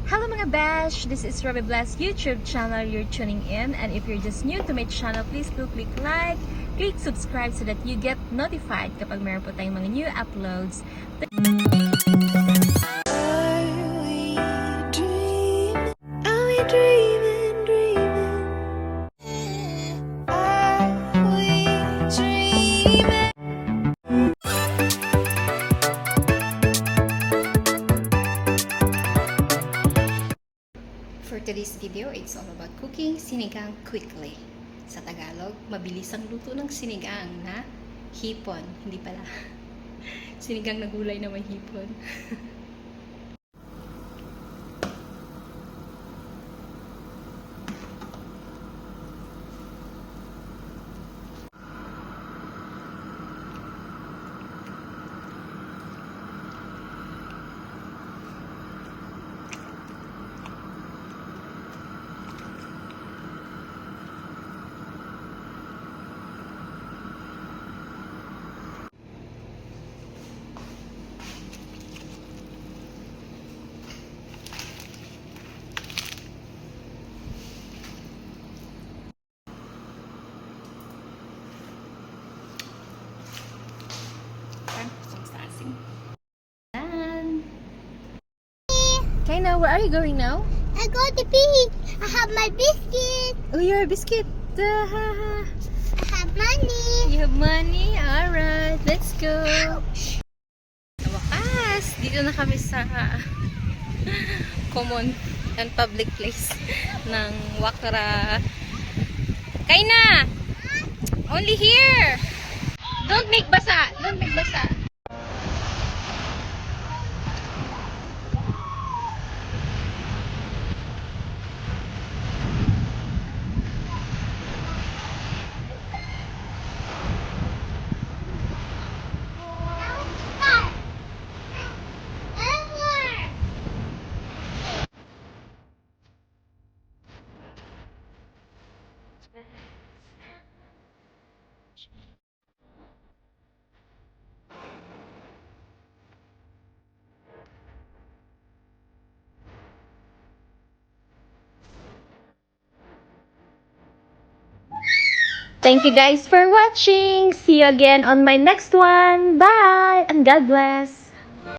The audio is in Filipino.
Hello mga bash! This is Robbie Bless YouTube channel you're tuning in, and if you're just new to my channel, please do click like, click subscribe so that you get notified kapag meron po tayong mga new uploads. For today's video, it's all about cooking sinigang quickly. Sa Tagalog, mabilis ang luto ng sinigang na hipon. Hindi pala. Sinigang na gulay na may hipon. Kaina, where are you going now? I go to beach. I have my biscuit. Oh, you're a biscuit. I have money. You have money? Alright, let's go. Sa wakas, dito na kami sa common and public place ng Wakra. Kaina! Only here! Don't make basa! Don't make basa! Thank you guys for watching. See you again on my next one. Bye and God bless.